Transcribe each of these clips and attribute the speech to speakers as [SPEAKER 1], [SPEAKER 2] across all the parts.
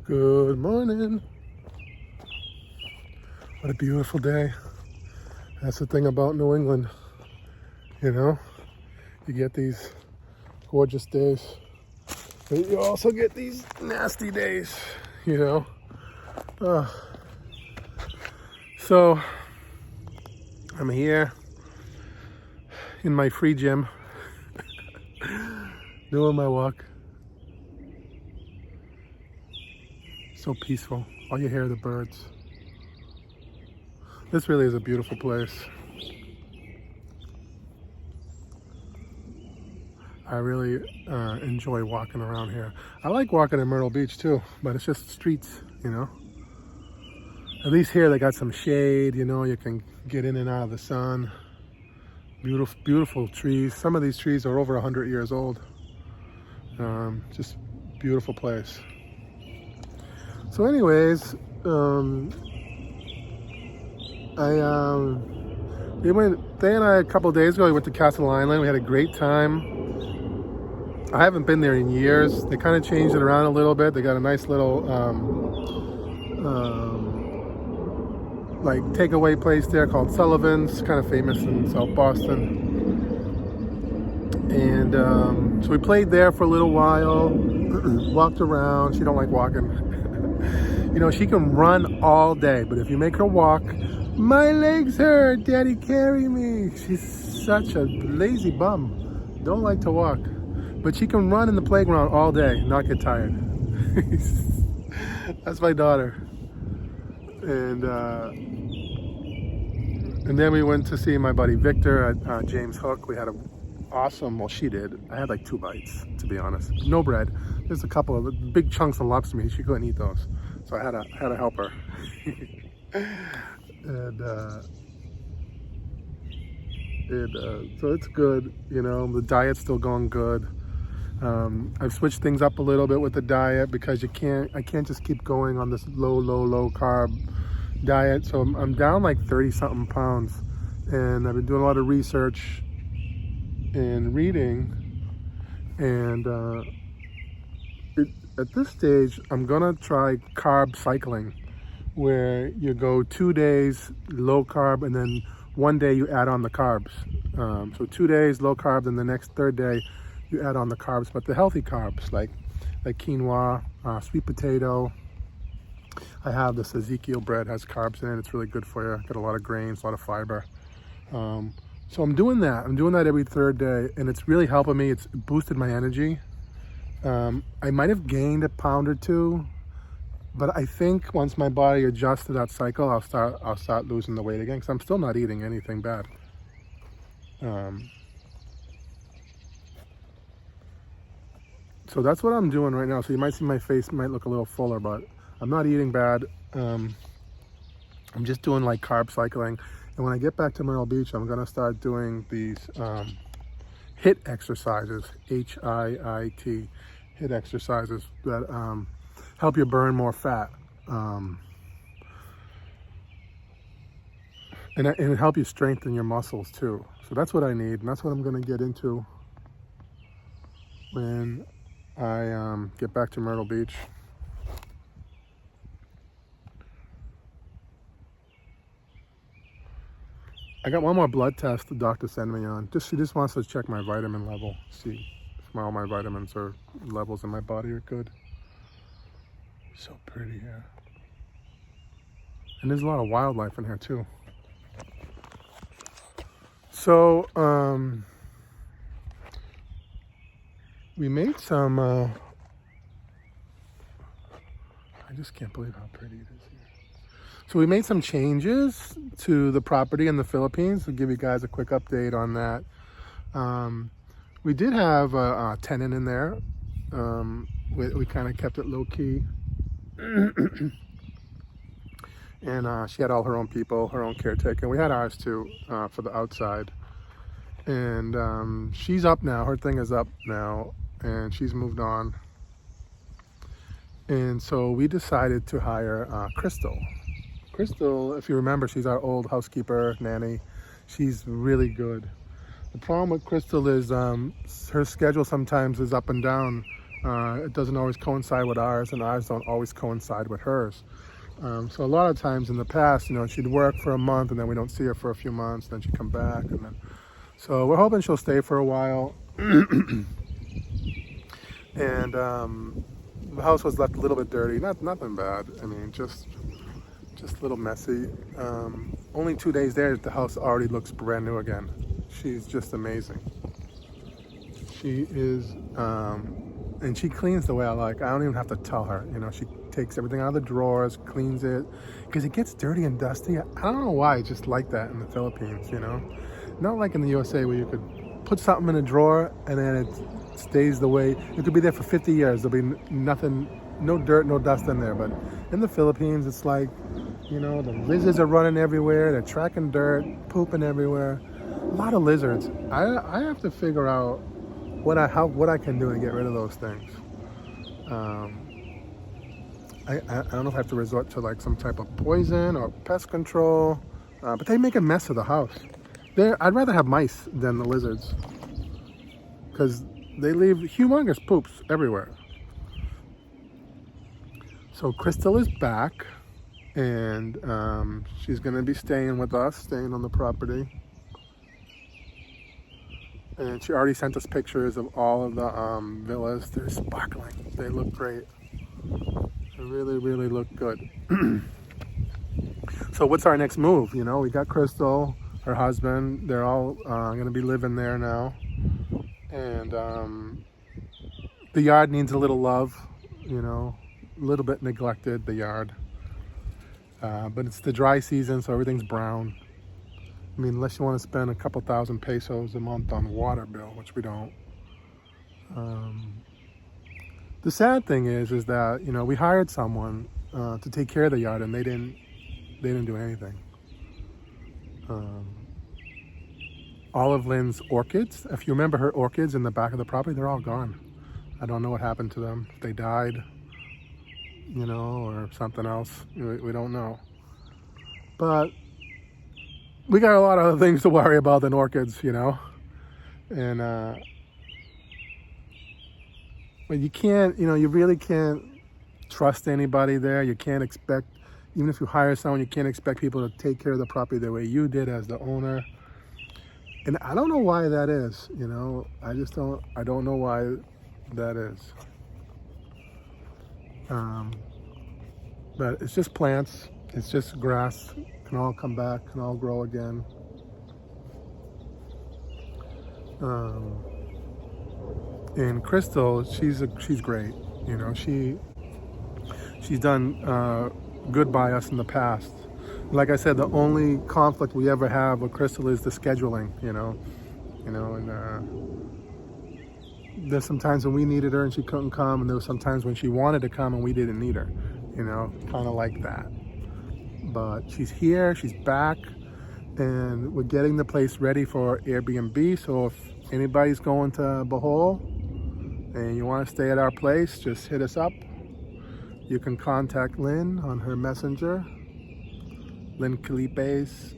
[SPEAKER 1] Good morning. What a beautiful day. That's the thing about New England, you know? You get these gorgeous days, but you also get these nasty days, you know? So, I'm here in my free gym, doing my walk. So peaceful. All you hear are the birds. This really is a beautiful place. I really enjoy walking around here. I like walking in Myrtle Beach too, but it's just streets, you know. At least here they got some shade, you know, you can get in and out of the sun. Beautiful, beautiful trees. Some of these trees are over 100 years old. Just beautiful place. So anyways, Day and I, a couple of days ago, we went to Castle Island. We had a great time. I haven't been there in years. They kind of changed it around a little bit. They got a nice little like takeaway place there called Sullivan's, kind of famous in South Boston. And so we played there for a little while, walked around. She don't like walking. You know, she can run all day, but if you make her walk, my legs hurt, Daddy, carry me. She's such a lazy bum. Don't like to walk. But she can run in the playground all day, not get tired. That's my daughter. And then we went to see my buddy Victor at James Hook. We had well, she did. I had like 2 bites, to be honest. No bread. There's a couple of big chunks of lobster meat. She couldn't eat those. So I had to help her. And so it's good, you know. The diet's still going good. I've switched things up a little bit with the diet because I can't just keep going on this low carb diet. So I'm down like 30 something pounds, and I've been doing a lot of research and reading, and at this stage I'm gonna try carb cycling, where you go 2 days low carb and then 1 day you add on the carbs. So 2 days low carb, and the next 3rd day you add on the carbs, but the healthy carbs like quinoa, sweet potato. I have this Ezekiel bread, has carbs in it. It's really good for you. Got a lot of grains, a lot of fiber. So I'm doing that. I'm doing that every 3rd day, and it's really helping me. It's boosted my energy. I might have gained a pound or 2, but I think once my body adjusts to that cycle, I'll start losing the weight again, because I'm still not eating anything bad. So that's what I'm doing right now. So you might see my face might look a little fuller, but I'm not eating bad. I'm just doing like carb cycling. And when I get back to Myrtle Beach, I'm gonna start doing these HIIT exercises, HIIT, HIIT exercises that help you burn more fat. And it help you strengthen your muscles too. So that's what I need, and that's what I'm gonna get into when I get back to Myrtle Beach. I got one more blood test the doctor sent me on. She just wants to check my vitamin level, see if all my vitamins or levels in my body are good. So pretty here. And there's a lot of wildlife in here too. So, we made some, I just can't believe how pretty it is here. So we made some changes to the property in the Philippines. I'll give you guys a quick update on that. We did have a tenant in there. We kind of kept it low key. And she had all her own people, her own caretaker. We had ours too, for the outside. And she's up now, her thing is up now, and she's moved on. And so we decided to hire Crystal. Crystal, if you remember, she's our old housekeeper, nanny. She's really good. The problem with Crystal is her schedule sometimes is up and down It doesn't always coincide with ours, and ours don't always coincide with hers. So a lot of times in the past, she'd work for a month, and then we don't see her for a few months. Then she'd come back, and then so we're hoping she'll stay for a while. And the house was left a little bit dirty. Nothing bad. I mean, just a little messy. Only 2 days there, the house already looks brand new again. She's just amazing. She is, and she cleans the way I like. I don't even have to tell her. She takes everything out of the drawers, cleans it, because it gets dirty and dusty. I don't know why. It's just like that in the Philippines. Not like in the USA where you could put something in a drawer and then it stays the way. It could be there for 50 years. There'll be nothing, no dirt, no dust in there. But in the Philippines, it's like, the lizards are running everywhere. They're tracking dirt, pooping everywhere. A lot of lizards. I have to figure out what I can do to get rid of those things. I don't know if I have to resort to like some type of poison or pest control, but they make a mess of the house. I'd rather have mice than the lizards because they leave humongous poops everywhere. So Crystal is back, and she's going to be staying with us, staying on the property. And she already sent us pictures of all of the villas. They're sparkling. They look great. They really, really look good. So what's our next move? We got Crystal, her husband. They're all going to be living there now. And the yard needs a little love, a little bit neglected, the yard. But it's the dry season, so everything's brown. I mean, unless you want to spend a couple thousand pesos a month on water bill, which we don't. The sad thing is that, we hired someone to take care of the yard, and they didn't do anything. Olive Lynn's orchids, if you remember her orchids in the back of the property, they're all gone. I don't know what happened to them. If they died, or something else. We don't know. But we got a lot of other things to worry about than orchids, And but you can't, you really can't trust anybody there. You can't expect, even if you hire someone, you can't expect people to take care of the property the way you did as the owner. And I don't know why that is, I don't know why that is. But it's just plants, it's just grass, can all come back, can all grow again. And Crystal, she's great, she's done good by us in the past. Like I said, the only conflict we ever have with Crystal is the scheduling, and there's some times when we needed her and she couldn't come, and there was some times when she wanted to come and we didn't need her, kind of like that. But she's here, she's back, and we're getting the place ready for Airbnb. So if anybody's going to Bohol and you want to stay at our place, just hit us up. You can contact Lynn on her messenger, Lynn Calipes.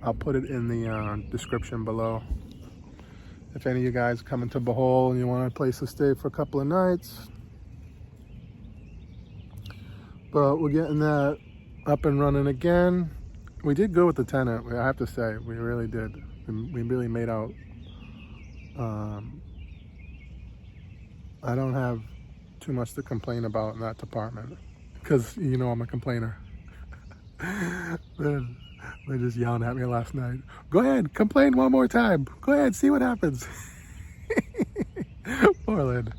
[SPEAKER 1] I'll put it in the description below. If any of you guys come into Bohol and you want a place to stay for a couple of nights. But we're getting that up and running again. We did good with the tenant, I have to say. We really did. We really made out. I don't have too much to complain about in that department because I'm a complainer. They're just yelling at me last night. Go ahead, complain one more time. Go ahead, see what happens. Poor Lynn.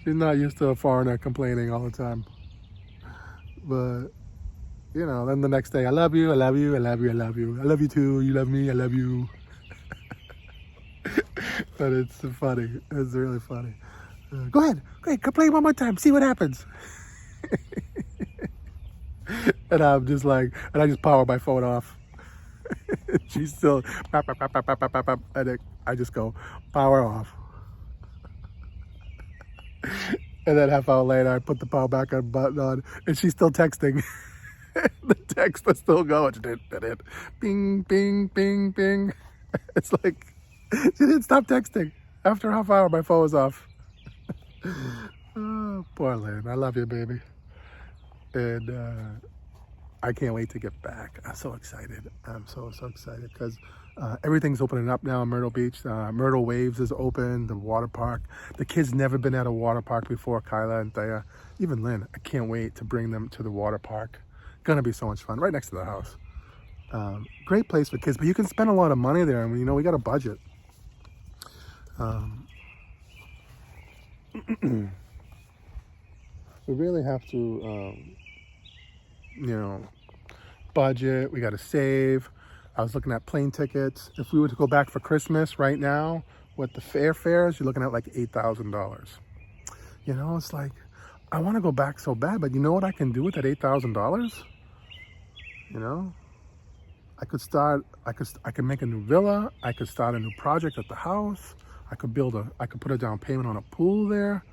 [SPEAKER 1] She's not used to a foreigner complaining all the time. But, then the next day, I love you, I love you, I love you, I love you. I love you too, you love me, I love you. But it's funny. It's really funny. Go ahead, complain one more time, see what happens. And I'm just like, and I just power my phone off. She's still, and I just go, power off. And then half hour later, I put the power back on button on, and she's still texting. The text is still going. Bing, bing, bing, bing. It's like, she didn't stop texting. After a half hour, my phone was off. Oh, poor Lynn. I love you, baby. And I can't wait to get back. I'm so excited. I'm so excited because everything's opening up now in Myrtle Beach. Myrtle Waves is open, the water park. The kids never been at a water park before, Kyla and Thea. Even Lynn, I can't wait to bring them to the water park. Gonna be so much fun, right next to the house. Great place for kids, but you can spend a lot of money there. I mean, you know, we got a budget. We really have to, you know, budget. We got to save. I was looking at plane tickets. If we were to go back for Christmas right now, with the fares, you're looking at like $8,000. You know, it's like, I want to go back so bad, but you know what I can do with that $8,000? You know, I could make a new villa. I could start a new project at the house. I could put a down payment on a pool there.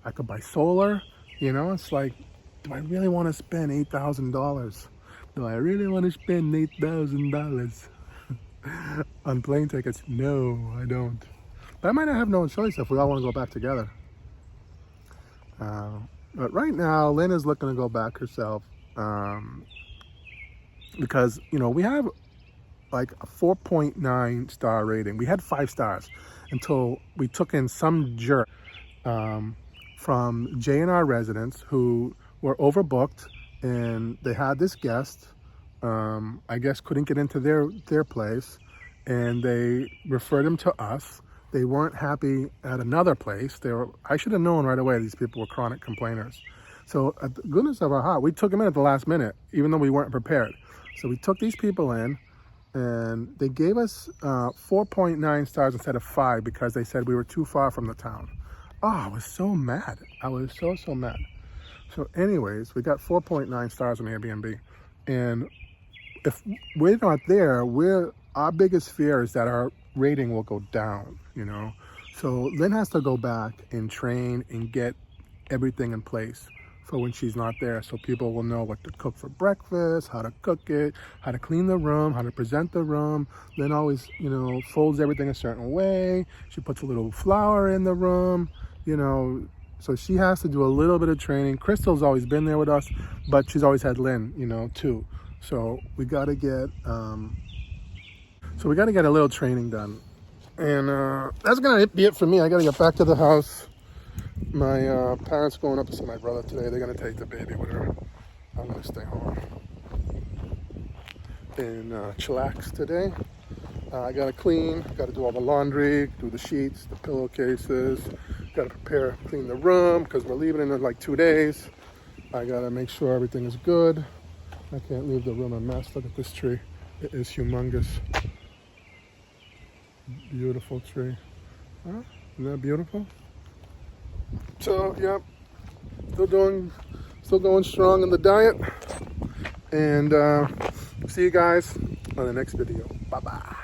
[SPEAKER 1] I could buy solar. You know, it's like, do I really want to spend $8,000? Do I really want to spend $8,000 on plane tickets? No, I don't. But I might not have no choice if we all want to go back together. But right now, Lynn is looking to go back herself because, you know, we have like a 4.9 star rating. We had 5 stars until we took in some jerk from J&R residents who were overbooked, and they had this guest, I guess couldn't get into their place, and they referred him to us. They weren't happy at another place. I should have known right away these people were chronic complainers. So at the goodness of our heart, we took them in at the last minute, even though we weren't prepared. So we took these people in, and they gave us 4.9 stars instead of 5 because they said we were too far from the town. Oh, I was so mad. I was so mad. So anyways, we got 4.9 stars on Airbnb. And if we're not there, our biggest fear is that our rating will go down, you know? So Lynn has to go back and train and get everything in place for when she's not there, so people will know what to cook for breakfast, how to cook it, how to clean the room, how to present the room. Lynn always, you know, folds everything a certain way. She puts a little flour in the room, you know, so she has to do a little bit of training. Crystal's always been there with us, but she's always had Lynn, you know, too. So we got to get, a little training done. And that's going to be it for me. I got to get back to the house. My parents going up to see my brother today. They're going to take the baby with her. I'm going to stay home and chillax today. I got to clean, got to do all the laundry, do the sheets, the pillowcases, got to clean the room because we're leaving in like 2 days. I got to make sure everything is good. I can't leave the room a mess. Look at this tree. It is humongous. Beautiful tree. Huh? Isn't that beautiful? So, yeah, still going strong in the diet. And see you guys on the next video. Bye-bye.